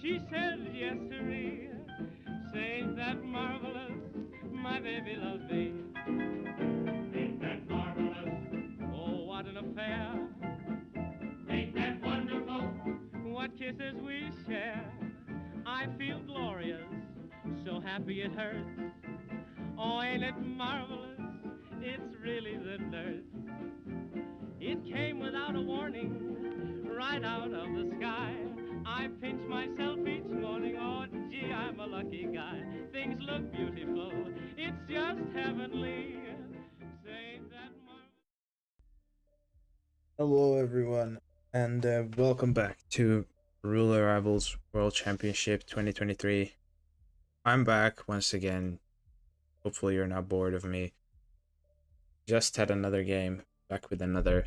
She said, yes, sirree, ain't that marvelous? My baby loves me. Ain't that marvelous? Oh, what an affair. Ain't that wonderful? What kisses we share. I feel glorious, so happy it hurts. Oh, ain't it marvelous? It's really the nurse. It came without a warning, right out of the sky. I pinch myself each morning, oh gee, I'm a lucky guy. Things look beautiful, it's just heavenly. Say that Hello, everyone, and welcome back to Ruler Rivals World Championship 2023. I'm back once again. Hopefully, you're not bored of me. Just had another game, back with another.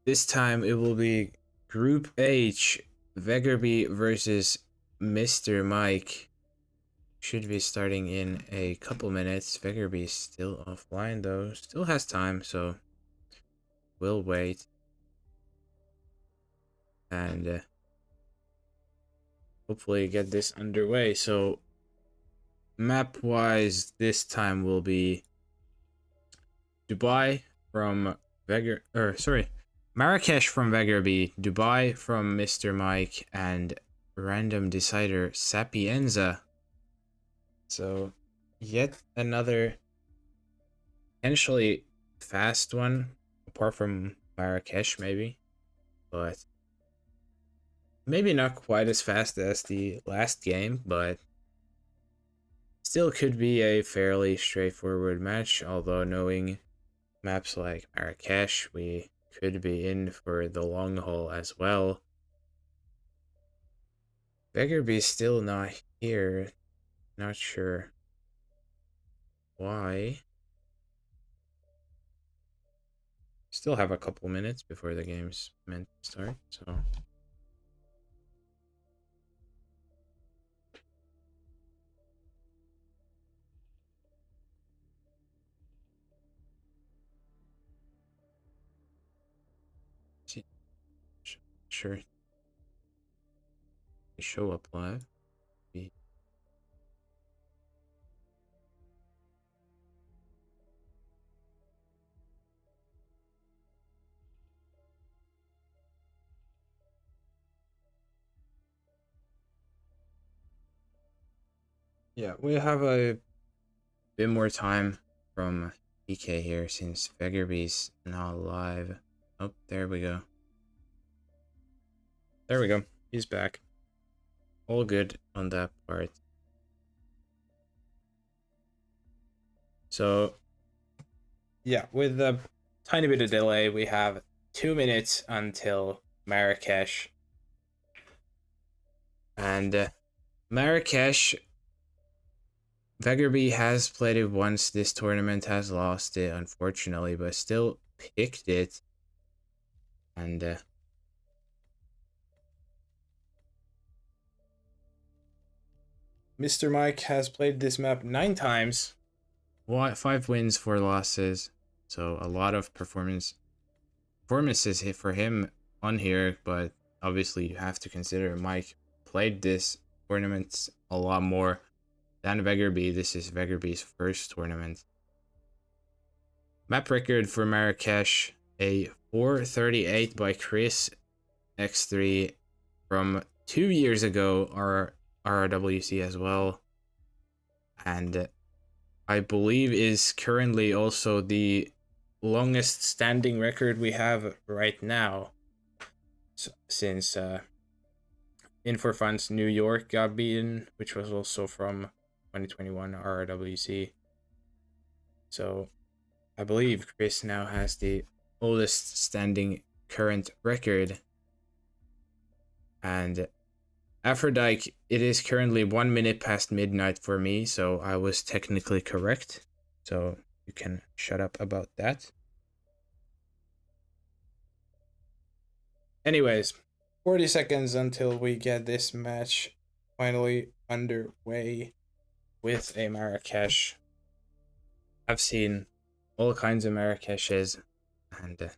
This time it will be Group H, Veggerby versus MrMike. Should be starting in a couple minutes. Veggerby is still offline though, still has time, so we'll wait. And hopefully get this underway. So map wise, this time will be Dubai from Marrakesh from Veggerby, Dubai from MrMike, and random decider Sapienza. So yet another potentially fast one, apart from Marrakesh maybe, but maybe not quite as fast as the last game, but still could be a fairly straightforward match, although knowing maps like Marrakesh, we could be in for the long haul as well. Veggerby's still not here. Not sure why. Still have a couple minutes before the game's meant to start, so... Sure. Show up live. Yeah, we have a bit more time from PK here since Veggerby's not live. Oh, there we go. There we go. He's back. All good on that part. So, yeah, with a tiny bit of delay, we have 2 minutes until Marrakesh. And Marrakesh, Veggerby has played it once. This tournament has lost it, unfortunately, but still picked it. And MrMike has played this map 9 times. 5 wins, 4 losses. So a lot of performances for him on here, but obviously you have to consider Mike played this tournament a lot more than Veggerby. This is Veggerby's first tournament. Map record for Marrakesh, a 438 by Chris X3 from 2 years ago, RRWC as well. And I believe is currently also the longest standing record we have right now, since Infor New York got beaten, which was also from 2021 RRWC. So I believe Chris now has the oldest standing current record. And Aphrodite, it is currently 1 minute past midnight for me, so I was technically correct. So you can shut up about that. Anyways, 40 seconds until we get this match finally underway with a Marrakesh. I've seen all kinds of Marrakeshes, and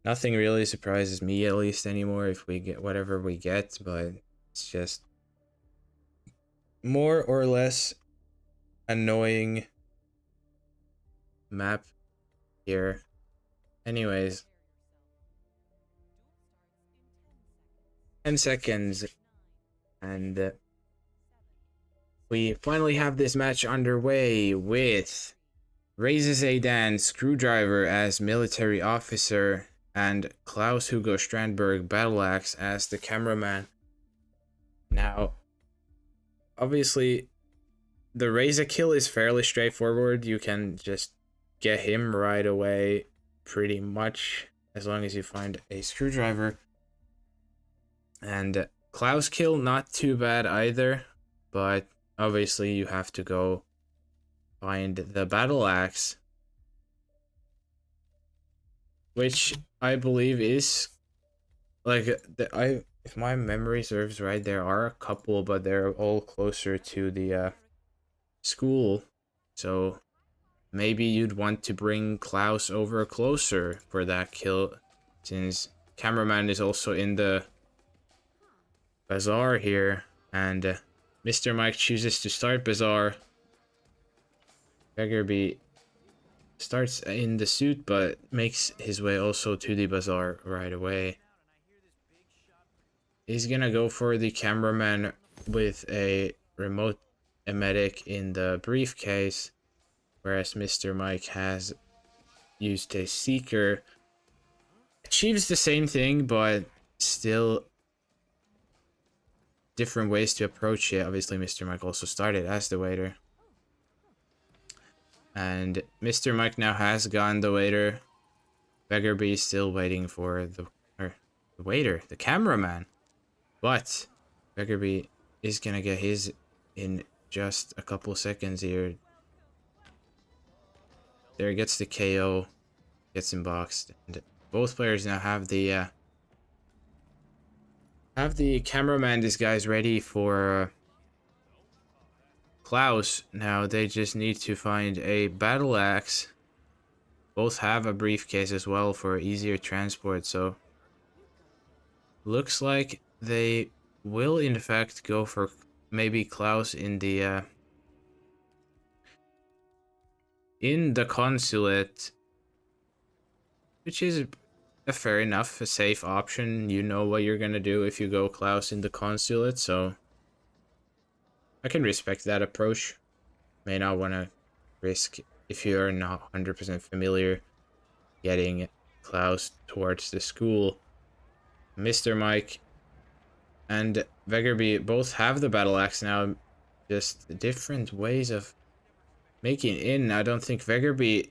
Nothing really surprises me, at least anymore, if we get whatever we get, but it's just more or less annoying map here. Anyways, 10 seconds, and we finally have this match underway with Raises a Dan Screwdriver as military officer and Klaus Hugo Strandberg Battleaxe as the cameraman. Now, obviously, the Raise kill is fairly straightforward. You can just get him right away, pretty much, as long as you find a screwdriver. And Klaus kill, not too bad either, but obviously you have to go find the Battleaxe, which I believe is like if my memory serves right, there are a couple, but they're all closer to the school, so maybe you'd want to bring Klaus over closer for that kill, since cameraman is also in the bazaar here, and MrMike chooses to start bazaar. Veggerby starts in the suit, but makes his way also to the bazaar right away. He's gonna go for the cameraman with a remote emetic in the briefcase, whereas MrMike has used a seeker. Achieves the same thing, but still different ways to approach it. Obviously, MrMike also started as the waiter. And MrMike now has gotten the waiter. Veggerby is still waiting for the waiter, the cameraman. But Veggerby is gonna get his in just a couple seconds here. There gets the KO, gets him boxed, and both players now have the cameraman disguise ready for Klaus. Now they just need to find a battle axe. Both have a briefcase as well for easier transport, so looks like they will in fact go for maybe Klaus in the consulate, which is a fair enough, a safe option. You know what you're gonna do if you go Klaus in the consulate, so I can respect that approach. May not want to risk, if you're not 100% familiar, getting Klaus towards the school. MrMike and Veggerby both have the battle axe now, just different ways of making in. I don't think Veggerby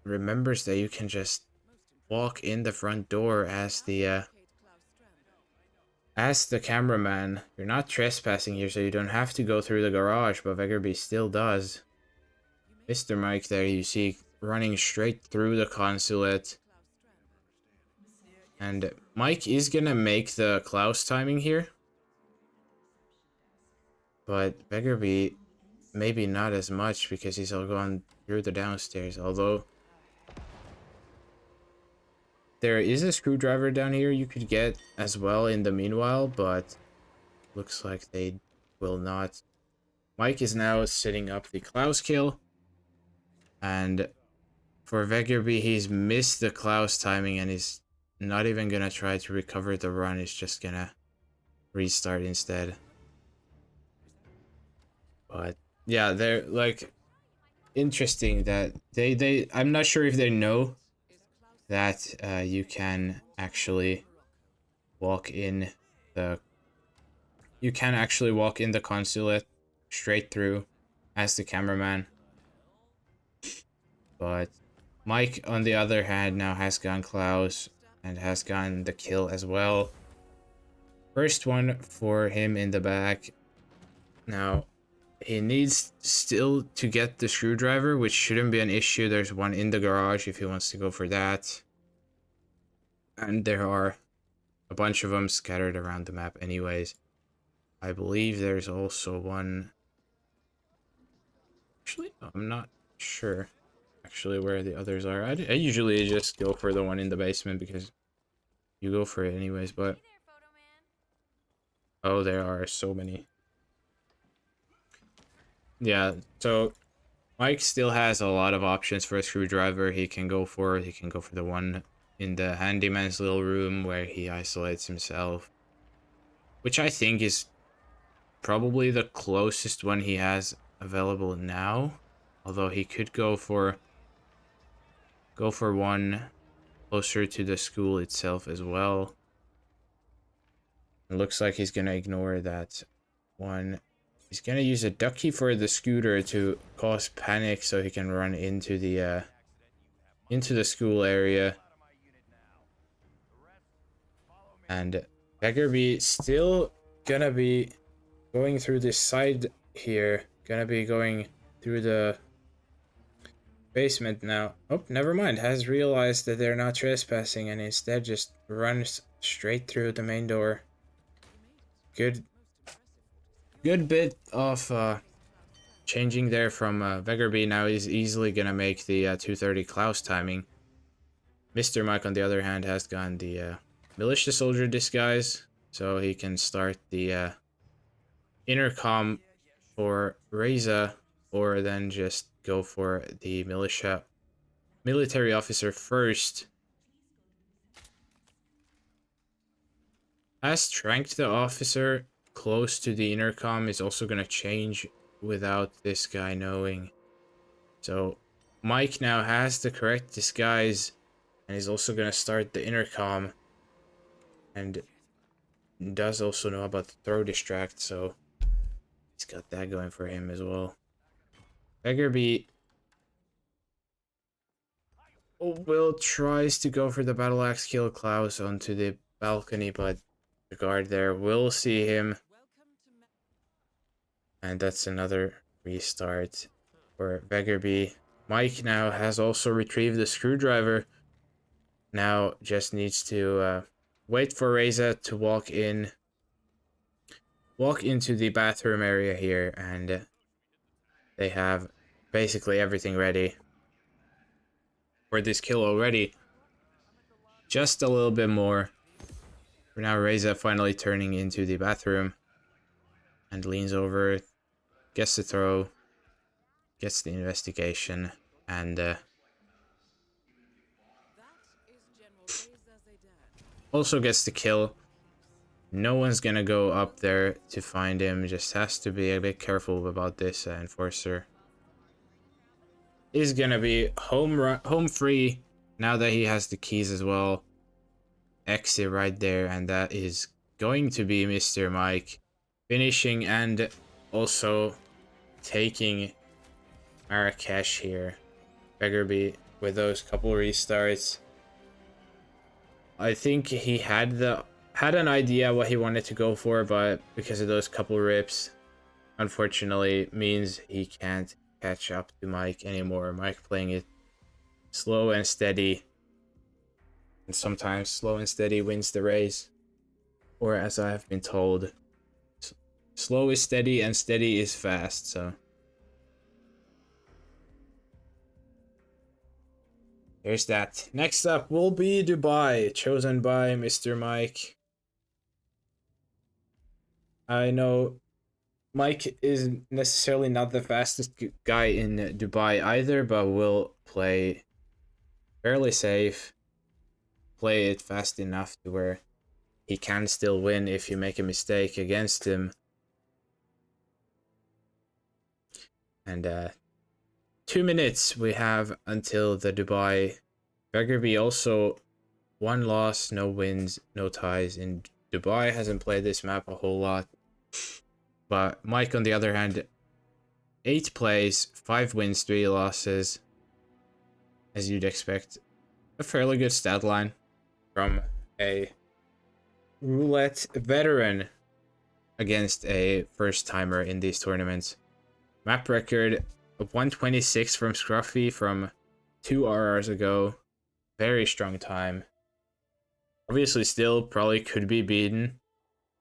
remembers that you can just walk in the front door as the cameraman. You're not trespassing here, so you don't have to go through the garage, but Veggerby still does. MrMike there, you see, running straight through the consulate. And Mike is gonna make the Klaus timing here. But Veggerby, maybe not as much, because he's all going through the downstairs. Although there is a screwdriver down here you could get as well in the meanwhile, but looks like they will not. Mike is now setting up the Klaus kill. And for Veggerby, he's missed the Klaus timing and he's not even gonna try to recover the run. He's just gonna restart instead. But yeah, they're like interesting that I'm not sure if they know that you can actually walk in the consulate straight through as the cameraman. But Mike, on the other hand, now has gone Klaus and has gotten the kill as well. First one for him in the back. Now, he needs still to get the screwdriver, which shouldn't be an issue. There's one in the garage if he wants to go for that. And there are a bunch of them scattered around the map anyways. I believe there's also one... Actually, I'm not sure. actually where the others are. I usually just go for the one in the basement because you go for it anyways, but... Oh, there are so many. Yeah, so Mike still has a lot of options for a screwdriver he can go for. He can go for the one in the handyman's little room where he isolates himself, which I think is probably the closest one he has available now. Although he could go for one closer to the school itself as well. It looks like he's gonna ignore that one. He's gonna use a ducky for the scooter to cause panic so he can run into the school area. And Veggerby still gonna be going through this side here. Gonna be going through the basement now. Oh, never mind. Has realized that they're not trespassing and instead just runs straight through the main door. Good bit of changing there from Veggerby. Now he's easily gonna make the 230 Klaus timing. MrMike, on the other hand, has gone the militia soldier disguise, so he can start the intercom for Reza, or then just go for the military officer first. Has strength the officer close to the intercom is also gonna change without this guy knowing. So Mike now has the correct disguise and he's also gonna start the intercom and does also know about the throw distract, so he's got that going for him as well. Veggerby will tries to go for the battle axe kill Klaus onto the balcony, but the guard there will see him. And that's another restart for Veggerby. Mike now has also retrieved the screwdriver. Now just needs to wait for Reza to walk into the bathroom area here, and they have basically everything ready for this kill already. Just a little bit more. For now, Reza finally turning into the bathroom and leans over, gets the throw, gets the investigation, and also gets the kill. No one's gonna go up there to find him, just has to be a bit careful about this. Enforcer is gonna be home free now that he has the keys as well. Exit right there, and that is going to be MrMike finishing and also taking Marrakesh here. Veggerby with those couple restarts. I think he had an idea what he wanted to go for, but because of those couple rips, unfortunately means he can't catch up to Mike anymore. Mike playing it slow and steady. And sometimes slow and steady wins the race. Or as I have been told, slow is steady and steady is fast, so. There's that. Next up will be Dubai, chosen by MrMike. I know Mike is necessarily not the fastest guy in Dubai either, but will play fairly safe. Play it fast enough to where he can still win if you make a mistake against him. And 2 minutes we have until the Dubai. Veggerby also 1 loss, no wins, no ties in Dubai. Hasn't played this map a whole lot. But Mike, on the other hand, 8 plays, 5 wins, 3 losses. As you'd expect. A fairly good stat line from a roulette veteran against a first-timer in these tournaments. Map record of 126 from Scruffy from 2 RRs ago. Very strong time. Obviously still probably could be beaten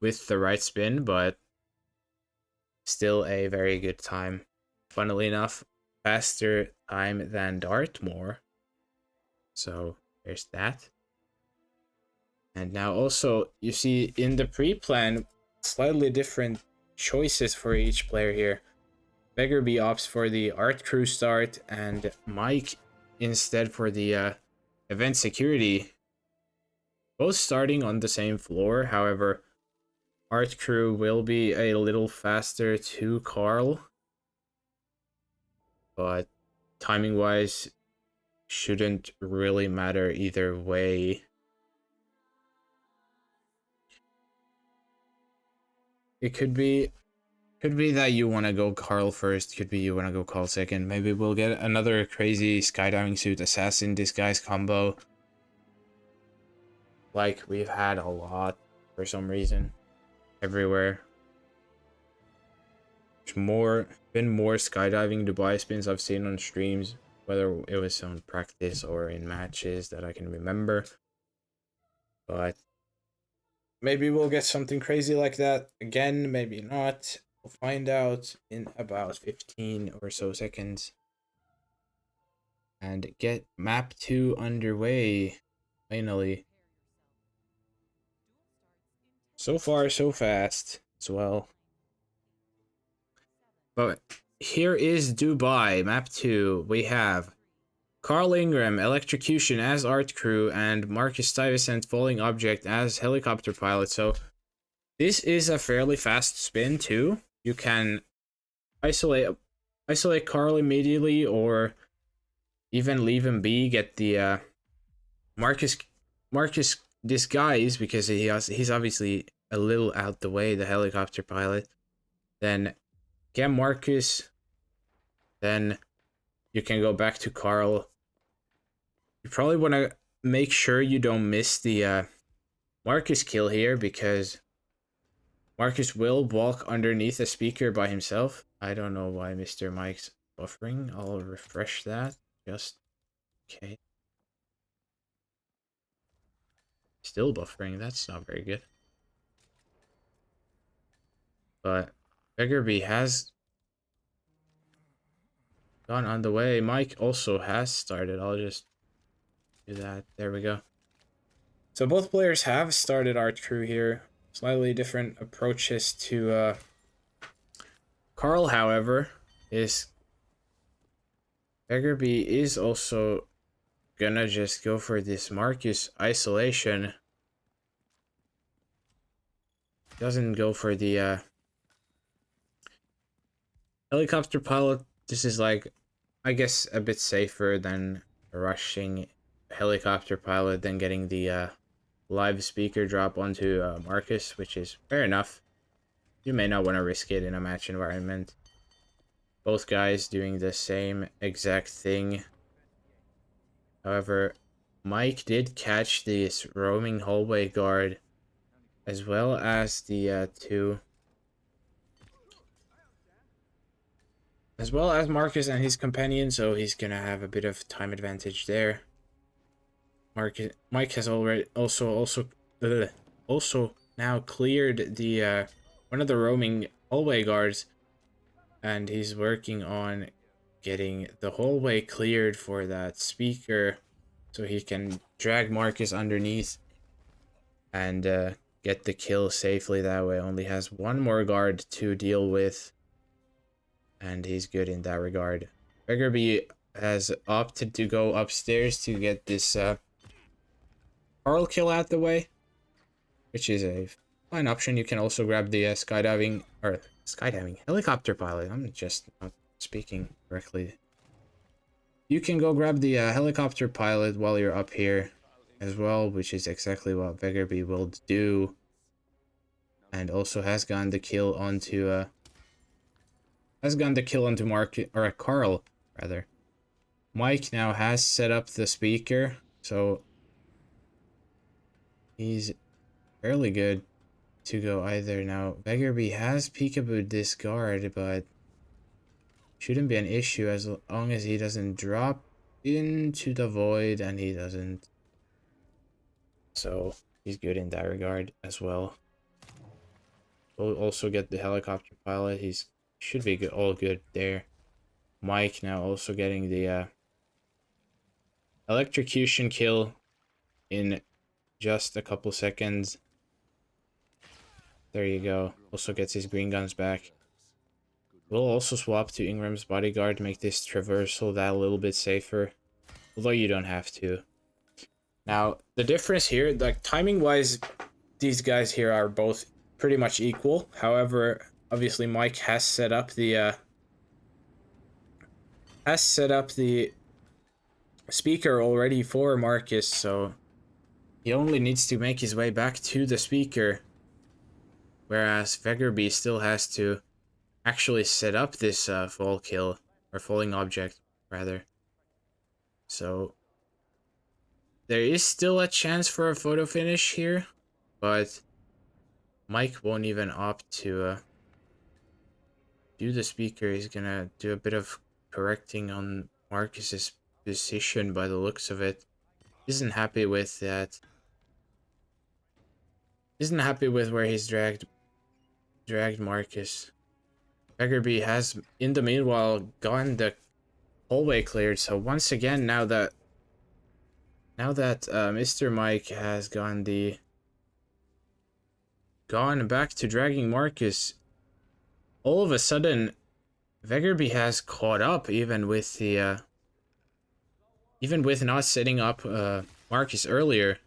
with the right spin, but still a very good time. Funnily enough, faster time than Dartmoor. So there's that. And now also, you see in the pre-plan, slightly different choices for each player here. Veggerby opts for the art crew start, and Mike instead for the event security. Both starting on the same floor, however, art crew will be a little faster to Carl. But timing-wise, shouldn't really matter either way. It could be that you want to go Carl first, could be you want to go Carl second. Maybe we'll get another crazy skydiving suit assassin disguise combo. Like we've had a lot for some reason. Everywhere. There's been more skydiving Dubai spins I've seen on streams, whether it was on practice or in matches that I can remember. But maybe we'll get something crazy like that again, maybe not. We'll find out in about 15 or so seconds. And get map 2 underway, finally. So far, so fast as well. But here is Dubai, map 2. We have Carl Ingram, Electrocution as art crew, and Marcus Stuyvesant, Falling Object as helicopter pilot. So this is a fairly fast spin too. You can isolate Carl immediately, or even leave him be. Get the Marcus disguise, because he's obviously a little out the way, the helicopter pilot. Then get Marcus. Then you can go back to Carl. You probably want to make sure you don't miss the Marcus kill here, because Marcus will walk underneath a speaker by himself. I don't know why MrMike's buffering. I'll refresh that. Just okay. Still buffering. That's not very good. But Veggerby has gone on the way. Mike also has started. I'll just do that. There we go. So both players have started art crew here. Slightly different approaches to Carl, however, is Veggerby is also gonna just go for this Marcus isolation. Doesn't go for the helicopter pilot. This is like, I guess, a bit safer than rushing helicopter pilot, than getting the live speaker drop onto Marcus, which is fair enough. You may not want to risk it in a match environment. Both guys doing the same exact thing. However, Mike did catch this roaming hallway guard, as well as the as well as Marcus and his companion, so he's gonna have a bit of time advantage there. Mike has already also now cleared the one of the roaming hallway guards, and he's working on getting the hallway cleared for that speaker, so he can drag Marcus underneath and get the kill safely that way. Only has one more guard to deal with, and he's good in that regard. Veggerby has opted to go upstairs to get this Carl kill out the way, which is a fine option. You can also grab the skydiving helicopter pilot. I'm just not speaking correctly. You can go grab the helicopter pilot while you're up here as well, which is exactly what Veggerby will do, and also has gotten the kill onto Carl rather. Mike now has set up the speaker, so he's fairly good to go either. Now Veggerby has peekabooed this guard, but shouldn't be an issue as long as he doesn't drop into the void, and he doesn't. So he's good in that regard as well. We'll also get the helicopter pilot. He's should be good, all good there. Mike now also getting the electrocution kill in just a couple seconds. There you go. Also gets his green guns back. We'll also swap to Ingram's bodyguard, make this traversal that a little bit safer. Although you don't have to. Now, the difference here, like timing-wise, these guys here are both pretty much equal. However, obviously Mike has set up the speaker already for Marcus, so he only needs to make his way back to the speaker, whereas Veggerby still has to actually set up this fall kill, or falling object rather. So there is still a chance for a photo finish here, but Mike won't even opt to do the speaker. He's gonna do a bit of correcting on Marcus's position by the looks of it. Isn't happy with that. Isn't happy with where he's dragged Marcus. Veggerby has, in the meanwhile, gotten the hallway cleared. So once again, now that MrMike has gone back to dragging Marcus, all of a sudden, Veggerby has caught up, even with not setting up Marcus earlier.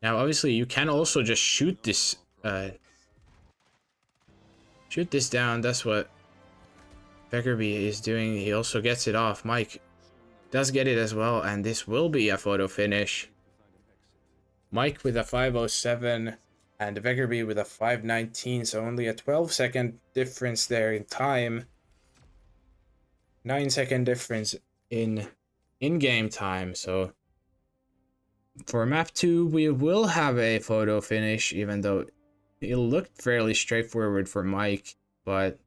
Now, obviously, you can also just shoot this down. That's what Veggerby is doing. He also gets it off. Mike does get it as well, and this will be a photo finish. Mike with a 5:07 and Veggerby with a 5:19, so only a 12-second difference there in time. 9-second difference in in-game time. So for map 2, we will have a photo finish, even though it looked fairly straightforward for Mike, but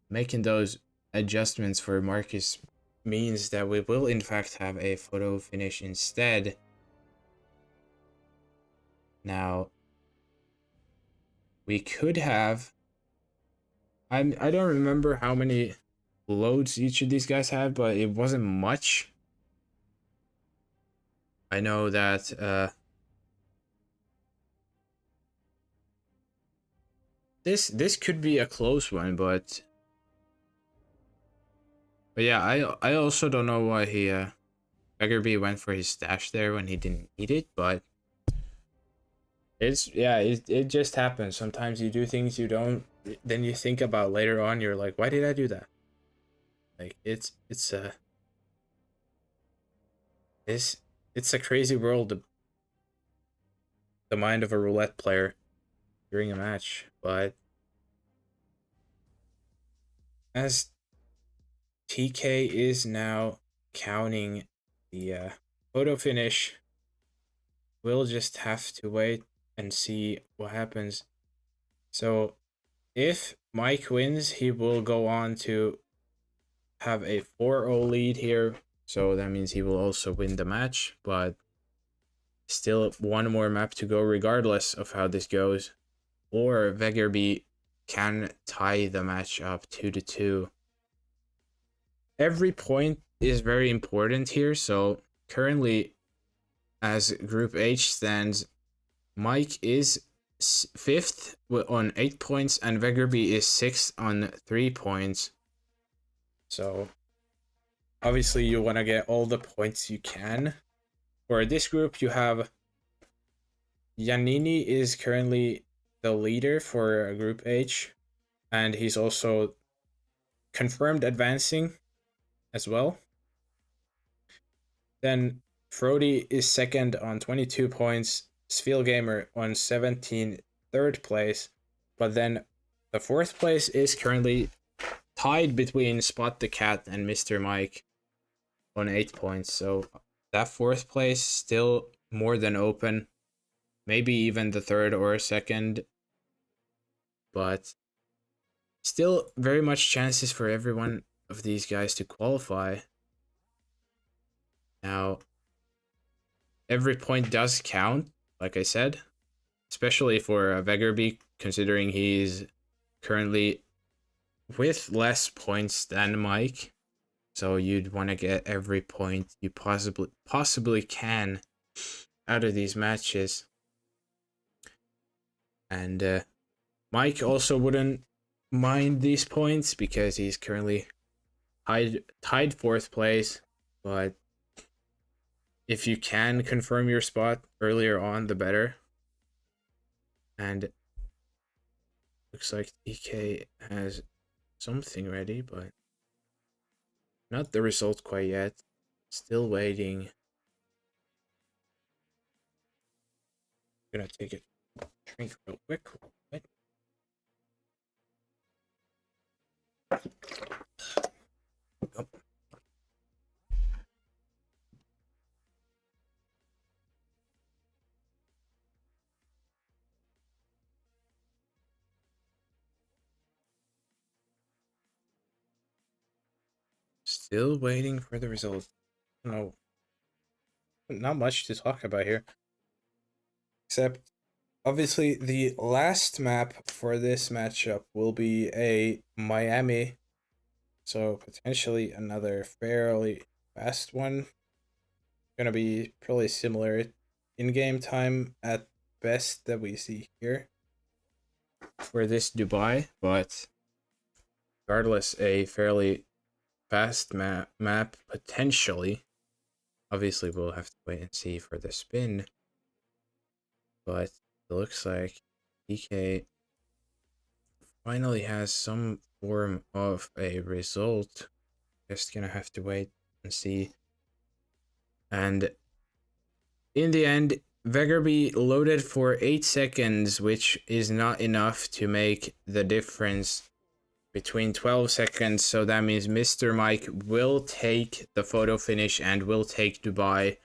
making those adjustments for Marcus means that we will in fact have a photo finish instead. Now, we could have, I don't remember how many loads each of these guys had, but it wasn't much. I know that this could be a close one, but yeah, I also don't know why Veggerby went for his stash there when he didn't need it, but it just happens. Sometimes you do things you don't, then you think about later on, you're like, why did I do that? Like it's a crazy world, the mind of a roulette player during a match. But as TK is now counting the photo finish, we'll just have to wait and see what happens. So if Mike wins, he will go on to have a 4-0 lead here. So that means he will also win the match, but still one more map to go regardless of how this goes. Or Veggerby can tie the match up 2-2. Every point is very important here. So currently, as Group H stands, Mike is 5th on 8 points, and Veggerby is 6th on 3 points. So obviously you want to get all the points you can. For this group, you have Giannini is currently the leader for Group H, and he's also confirmed advancing as well. Then Frody is 2nd on 22 points, Svilgamer on 17, 3rd place, but then the 4th place is currently tied between Spot the Cat and MrMike on 8 points. So that 4th place still more than open, maybe even the 3rd or 2nd, but still very much chances for every one of these guys to qualify. Now, every point does count, like I said, especially for Veggerby, considering he's currently with less points than Mike. So you'd want to get every point you possibly can out of these matches. And Mike also wouldn't mind these points because he's currently tied 4th place. But if you can confirm your spot earlier on, the better. And looks like DK has something ready, but not the result quite yet. Still waiting. Gonna take a drink real quick. What? Oh. Still waiting for the result. No, not much to talk about here. Except, obviously, the last map for this matchup will be a Miami. So, potentially another fairly fast one. Gonna be probably similar in-game time at best that we see here for this Dubai. But regardless, a fairly fast map potentially. Obviously, we'll have to wait and see for the spin. But it looks like DK finally has some form of a result. Just gonna have to wait and see. And in the end, Veggerby loaded for 8 seconds, which is not enough to make the difference between 12 seconds. So that means MrMike will take the photo finish and will take Dubai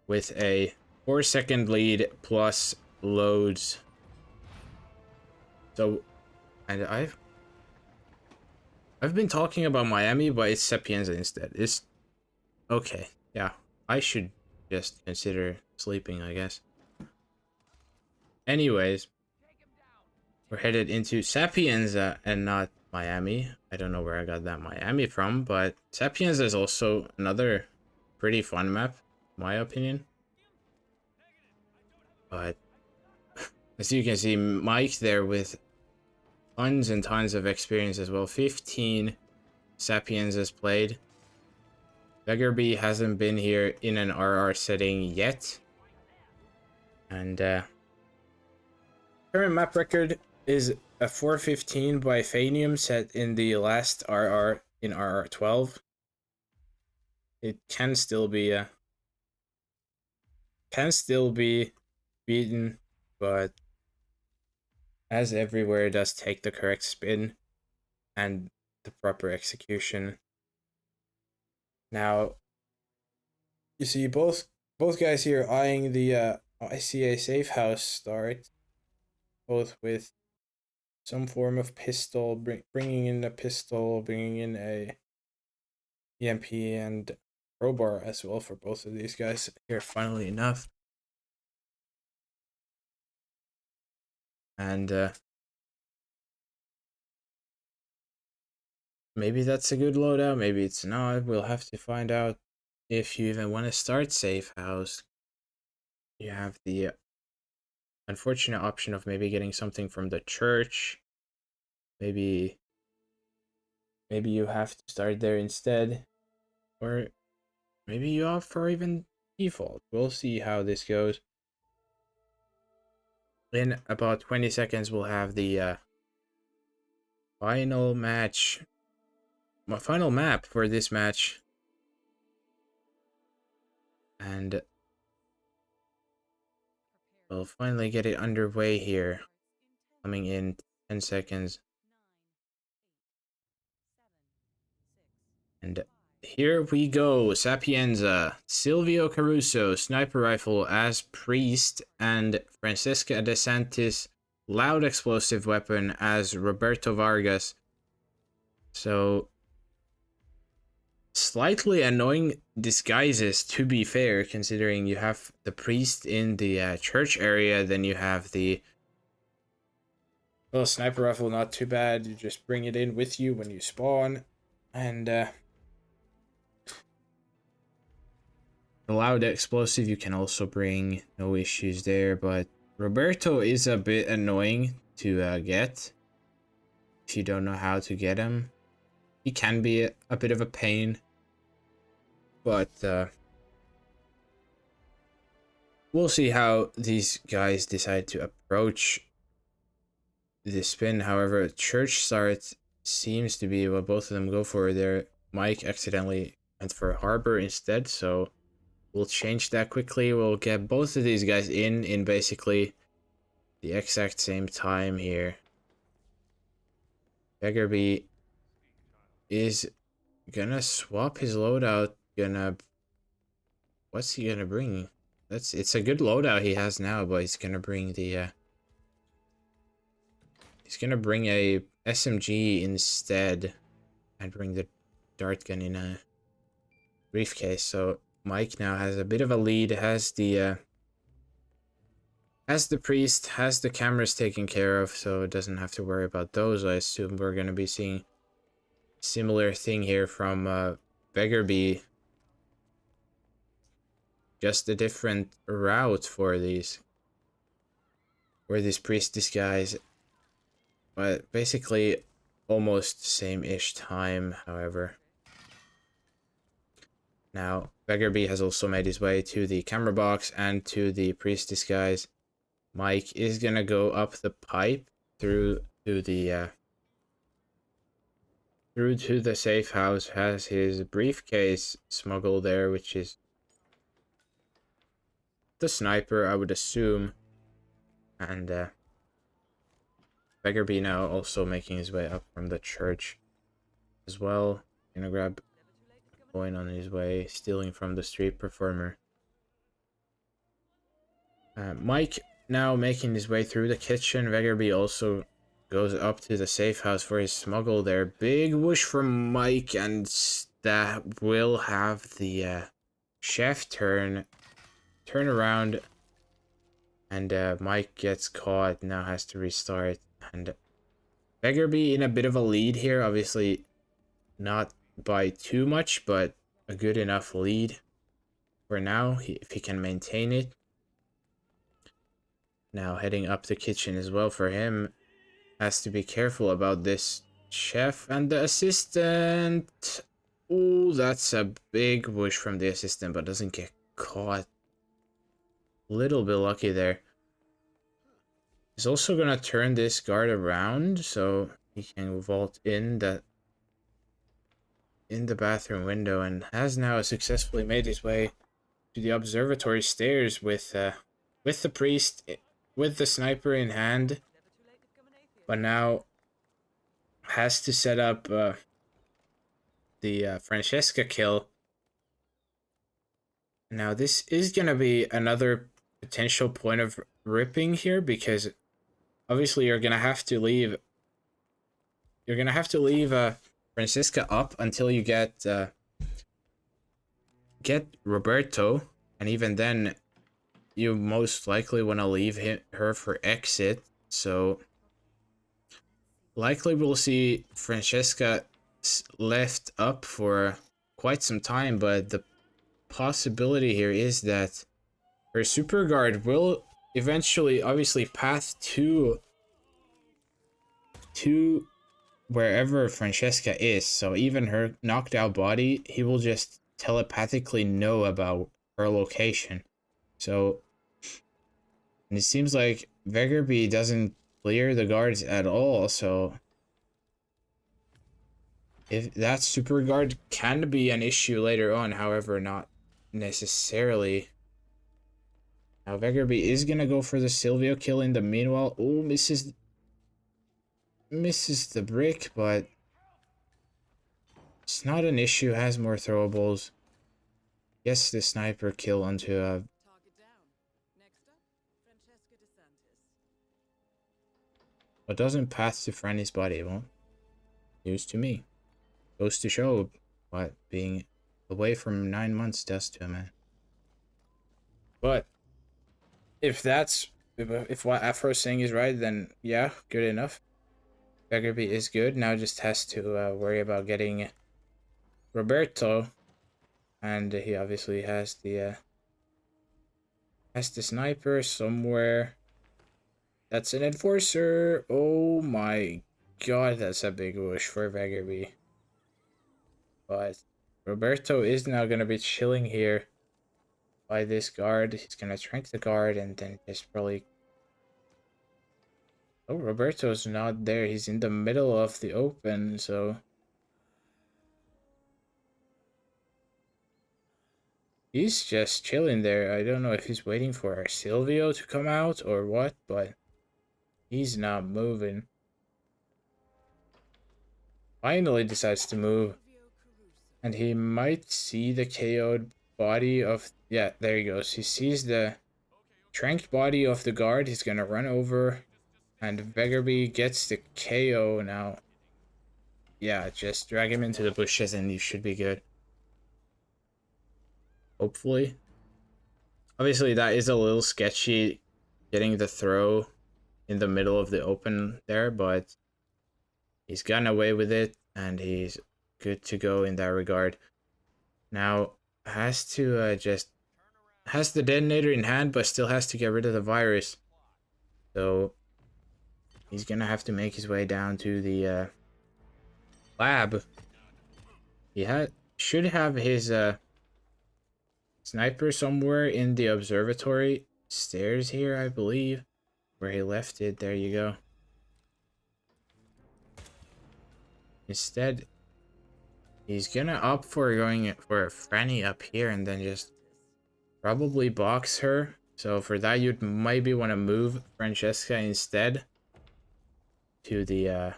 with a 4-second lead plus loads. So, and I've been talking about Miami, but it's Sapienza instead. It's okay. Yeah, I should just consider sleeping, I guess. Anyways, we're headed into Sapienza and not Miami. I don't know where I got that Miami from, but Sapienza is also another pretty fun map, in my opinion. But as you can see, Mike there with tons and tons of experience as well. 15 Sapienzas played. Veggerby hasn't been here in an RR setting yet. And current map record is a 415 by Fanium set in the last RR in RR12. It can still be beaten, but as everywhere, it does take the correct spin and the proper execution. Now, you see both guys here eyeing the ICA safe house start, both with some form of pistol, bringing in a pistol, bringing in a EMP and crowbar as well for both of these guys here, funnily enough. And maybe that's a good loadout, maybe it's not. We'll have to find out if you even want to start safe house. You have the unfortunate option of maybe getting something from the church. Maybe you have to start there instead. Or maybe you opt for even default. We'll see how this goes. In about 20 seconds, we'll have the final match. My final map for this match. And we'll finally get it underway here. Coming in 10 seconds. And here we go. Sapienza, Silvio Caruso, sniper rifle as priest, and Francisca De Santis, loud explosive weapon as Roberto Vargas. So, slightly annoying disguises, to be fair, considering you have the priest in the church area, then you have the Well, sniper rifle, not too bad. You just bring it in with you when you spawn. And the loud explosive you can also bring. No issues there. But Roberto is a bit annoying to get. If you don't know how to get him. He can be a bit of a pain. But we'll see how these guys decide to approach the spin. However, church start seems to be what both of them go for. Their Mike accidentally went for harbor instead, so we'll change that quickly. We'll get both of these guys in basically the exact same time here. Veggerby is gonna swap his loadout. What's he gonna bring? It's a good loadout he has now, but he's gonna bring the he's gonna bring a SMG instead and bring the dart gun in a briefcase. So Mike now has a bit of a lead, has the priest, has the cameras taken care of, so it doesn't have to worry about those. I assume we're gonna be seeing similar thing here from Veggerby. Just a different route for these priestess guys. But basically almost same-ish time, however. Now, Veggerby has also made his way to the camera box and to the priestess guys. Mike is gonna go up the pipe through to the safe house, has his briefcase smuggled there, which is the sniper, I would assume. And Veggerby now also making his way up from the church as well. Gonna grab a coin on his way, stealing from the street performer. Mike now making his way through the kitchen. Veggerby also goes up to the safe house for his smuggle there. Big whoosh from Mike, and that will have the chef turn around, and Mike gets caught, now has to restart. And Veggerby in a bit of a lead here, obviously not by too much, but a good enough lead for now, if he can maintain it. Now heading up the kitchen as well for him. Has to be careful about this chef and the assistant. Oh, that's a big whoosh from the assistant, but doesn't get caught. Little bit lucky there. He's also gonna turn this guard around so he can vault in the bathroom window, and has now successfully made his way to the observatory stairs with the priest with the sniper in hand, but now has to set up the Francesca kill. Now this is gonna be another potential point of ripping here, because obviously you're gonna have to leave Francesca up until you get Roberto, and even then you most likely want to leave her for exit. So likely we'll see Francesca left up for quite some time, but the possibility here is that her super guard will eventually obviously path to wherever Francesca is. So even her knocked out body, he will just telepathically know about her location. So, and it seems like Veggerby doesn't clear the guards at all, so if that super guard can be an issue later on, however, not necessarily. Now Veggerby is gonna go for the Silvio kill in the meanwhile. Oh, misses the brick, but it's not an issue, has more throwables. Gets the sniper kill onto a... What doesn't pass to Franny's body, it won't. News to me. Goes to show what being away from 9 months does to a man. But if that's if what Afro's saying is right, then yeah, good enough. Veggerby is good. Now just has to worry about getting Roberto. And he obviously has the sniper somewhere. That's an enforcer. Oh my god, that's a big whoosh for Veggerby. But Roberto is now gonna be chilling here by this guard. He's gonna trank the guard and then just probably. Oh, Roberto's not there. He's in the middle of the open, so he's just chilling there. I don't know if he's waiting for Silvio to come out or what, but he's not moving. Finally decides to move. And he might see the KO'd body of... Yeah, there he goes. He sees the tranked body of the guard. He's gonna run over. And Veggerby gets the KO now. Yeah, just drag him into the bushes and you should be good. Hopefully. Obviously, that is a little sketchy, getting the throw in the middle of the open there, but he's gotten away with it, and he's good to go in that regard. Now, has to has the detonator in hand, but still has to get rid of the virus. So, he's gonna have to make his way down to the lab. He should have his sniper somewhere in the observatory stairs here, I believe. Where he left it, there you go. Instead, he's gonna opt for going for a Franny up here and then just probably box her. So for that, you'd maybe want to move Francesca instead to the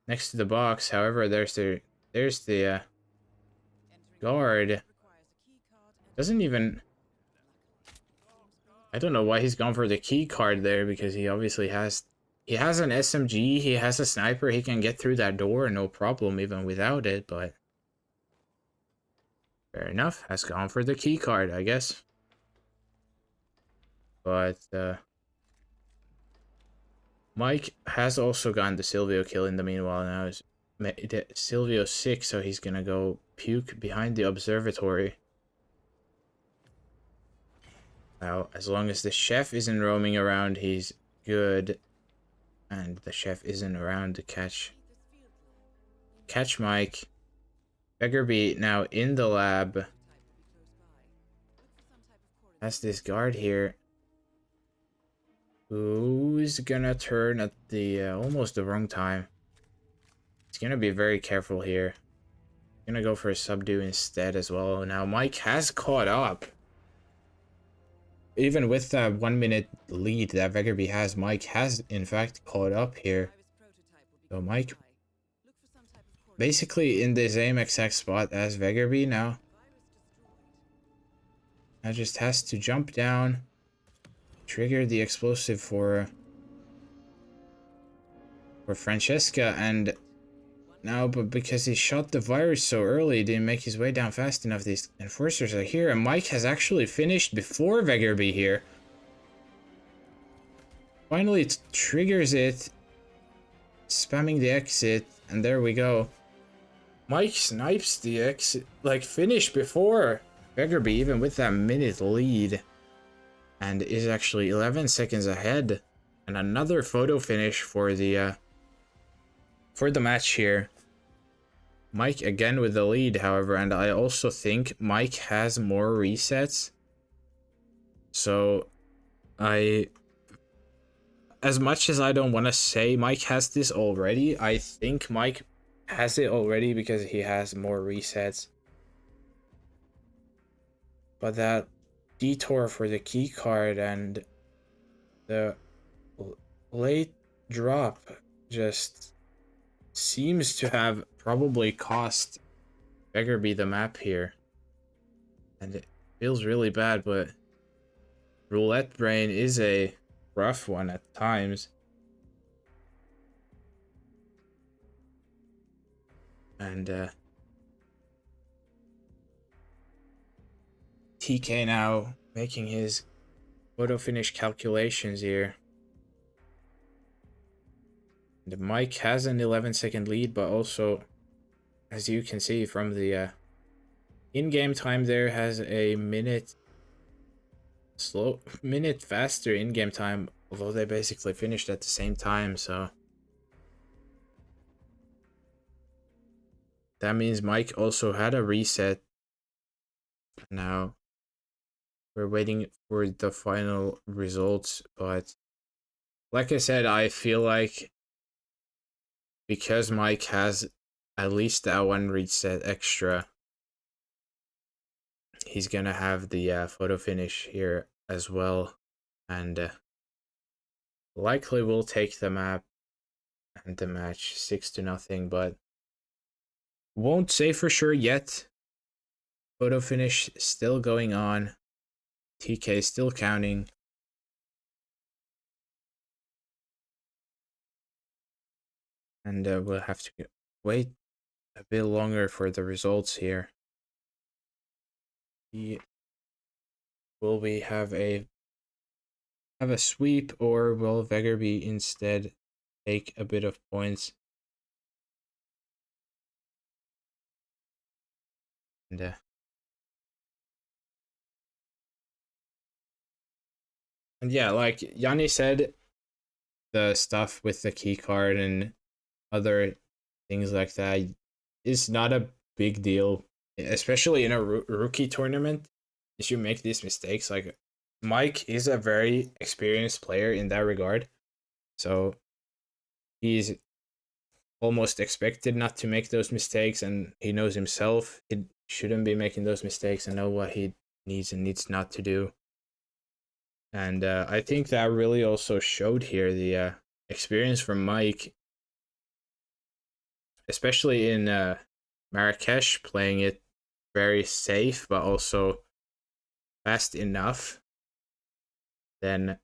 next to the box. However, there's the guard. Doesn't even... I don't know why he's gone for the key card there, because he obviously has... He has an SMG, he has a sniper, he can get through that door, no problem even without it, but... Fair enough, has gone for the key card, I guess. But, Mike has also gotten the Silvio kill in the meanwhile now. Silvio 6, so he's gonna go puke behind the observatory. Now, as long as the chef isn't roaming around, he's good. And the chef isn't around to catch Mike. Veggerby now in the lab. Has this guard here. Who's gonna turn at the almost the wrong time. He's gonna be very careful here. Gonna go for a subdue instead as well. Now Mike has caught up. Even with that 1 minute lead that Veggerby has, Mike has in fact caught up here. So Mike basically in the same exact spot as Veggerby now. Now just has to jump down, trigger the explosive for Francesca, and now, but because he shot the virus so early, he didn't make his way down fast enough. These enforcers are here, and Mike has actually finished before Veggerby here. Finally, it triggers it, spamming the exit, and there we go. Mike snipes the exit, like finished before Veggerby, even with that minute lead, and is actually 11 seconds ahead. And another photo finish for the match here. Mike again with the lead, however, and I also think Mike has more resets. So, as much as I don't want to say Mike has this already, I think Mike has it already because he has more resets. But that detour for the key card and the late drop just seems to have probably cost Veggerby the map here. And it feels really bad, but Roulette Brain is a rough one at times. And TK now making his photo finish calculations here. The Mike has an 11-second lead, but also, as you can see from the in-game time, there has a minute faster in-game time, although they basically finished at the same time. So that means Mike also had a reset. Now we're waiting for the final results, but like I said, I feel like because Mike has at least that one reset extra, he's gonna have the photo finish here as well, and likely will take the map and the match 6-0, but won't say for sure yet. Photo finish still going on. TK still counting. And we'll have to wait a bit longer for the results here. Will we have a sweep, or will Veggerby instead take a bit of points? And yeah, like Yanni said, the stuff with the key card and other things like that is not a big deal, especially in a rookie tournament. If you make these mistakes, like Mike is a very experienced player in that regard, so he's almost expected not to make those mistakes, and he knows himself he shouldn't be making those mistakes and know what he needs and needs not to do. And I think that really also showed here the experience from Mike, especially in Marrakesh, playing it very safe but also fast enough. Then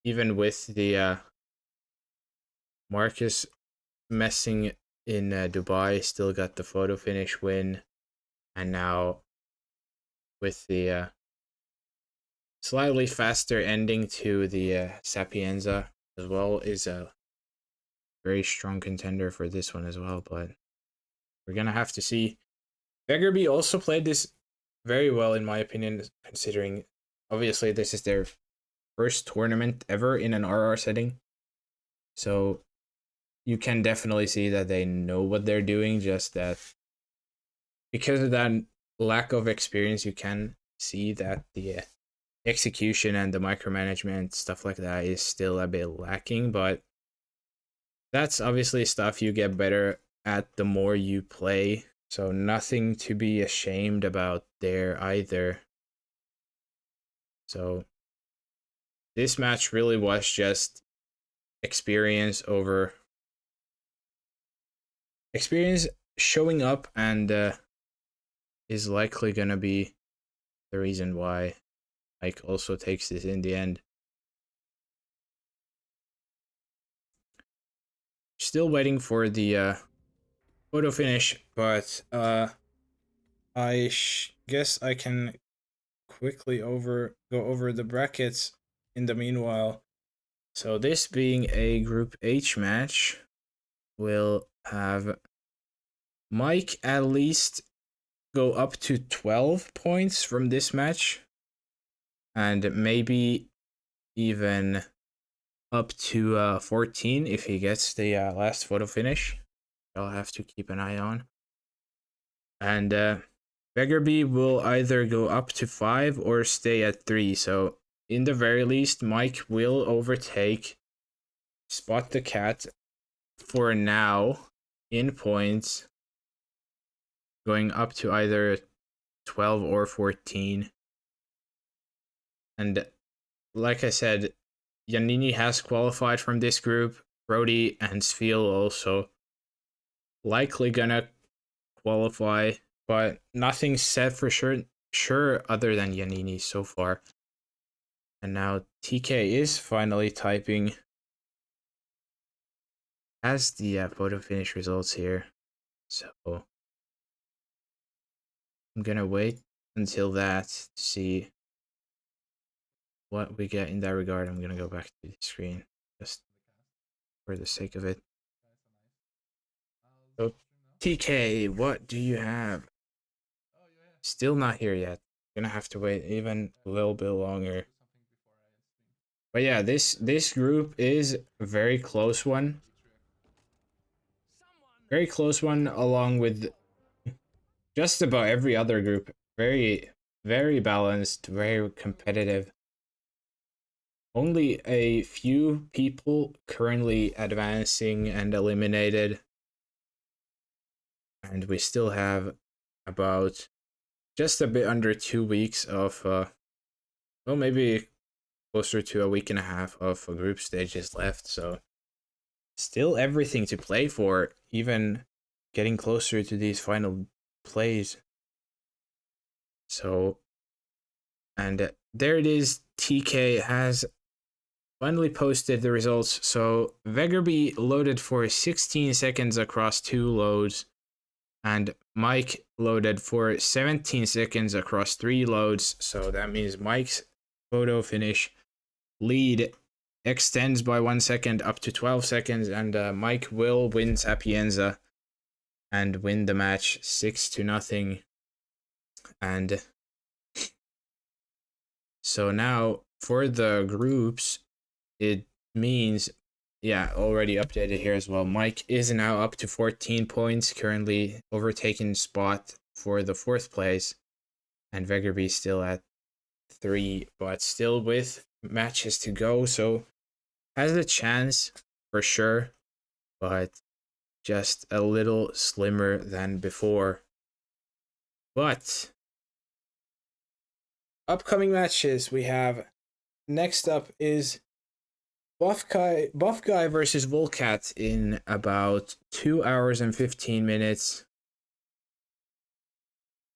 even with the Marcus messing in Dubai, still got the photo finish win. And now with the slightly faster ending to the Sapienza as well, is a very strong contender for this one as well. But we're gonna have to see. Veggerby also played this very well, in my opinion, considering obviously this is their first tournament ever in an RR setting. So you can definitely see that they know what they're doing, just that because of that lack of experience, you can see that the execution and the micromanagement, stuff like that, is still a bit lacking. But that's obviously stuff you get better at the more you play. So nothing to be ashamed about there either. So this match really was just experience showing up, and is likely gonna be the reason why Mike also takes this in the end. Still waiting for the photo finish, but I guess I can quickly go over the brackets in the meanwhile. So this being a Group H match, will have Mike at least go up to 12 points from this match, and maybe even up to 14 if he gets the last photo finish. I'll have to keep an eye on. And Veggerby will either go up to 5 or stay at 3. So in the very least, Mike will overtake Spot the Cat for now in points, going up to either 12 or 14. And like I said, Giannini has qualified from this group. Brody and Sfeel also likely gonna qualify, but nothing said for sure other than Giannini so far. And now TK is finally typing, has the photo finish results here. So I'm gonna wait until that to see what we get in that regard. I'm gonna go back to the screen just for the sake of it. So TK, what do you have? Still not here yet. Gonna have to wait even a little bit longer. But yeah, this group is a very close one. Very close one, along with just about every other group. Very balanced, very competitive. Only a few people currently advancing and eliminated. And we still have about just a bit under 2 weeks of, well, maybe closer to a week and a half of group stages left. So still everything to play for, even getting closer to these final plays. So, and there it is. TK has finally posted the results. So Veggerby loaded for 16 seconds across 2 loads, and Mike loaded for 17 seconds across 3 loads. So that means Mike's photo finish lead extends by 1 second up to 12 seconds, and Mike will win Sapienza and win the match 6-0. And so now for the groups, it means, yeah, already updated here as well. Mike is now up to 14 points, currently overtaking Spot for the 4th place, and Veggerby still at 3, but still with matches to go, so has a chance for sure, but just a little slimmer than before. But upcoming matches we have, next up is Buff Guy versus Volcat in about 2 hours and 15 minutes.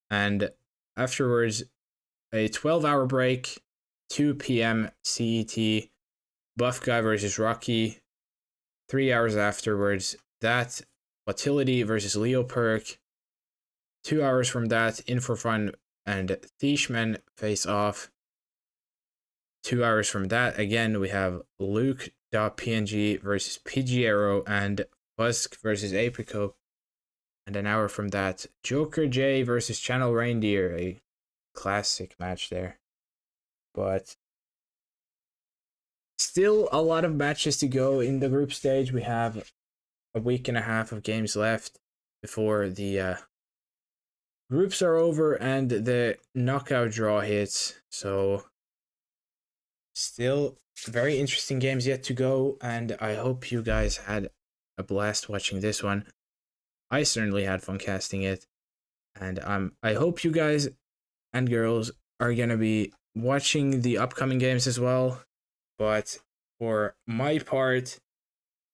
And afterwards, a 12-hour break, 2 p.m. CET, Buff Guy versus Rocky. 3 hours afterwards, that Utility versus Leo Perk. 2 hours from that, In for Fun and Thishman face off. 2 hours from that, again, we have Luke.png versus Pidgearrow and Busk versus Apricot. And an hour from that, Joker J versus Channel Reindeer, a classic match there. But still a lot of matches to go in the group stage. We have a week and a half of games left before the groups are over and the knockout draw hits. So still very interesting games yet to go, and I hope you guys had a blast watching this one. I certainly had fun casting it, and I hope you guys and girls are gonna be watching the upcoming games as well. But for my part,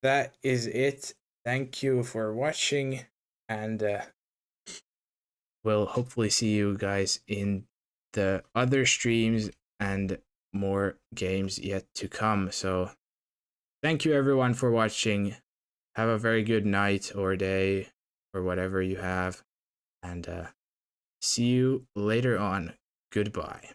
that is it. Thank you for watching, and we'll hopefully see you guys in the other streams and more games yet to come. So thank you everyone for watching. Have a very good night or day or whatever you have, and see you later on. Goodbye.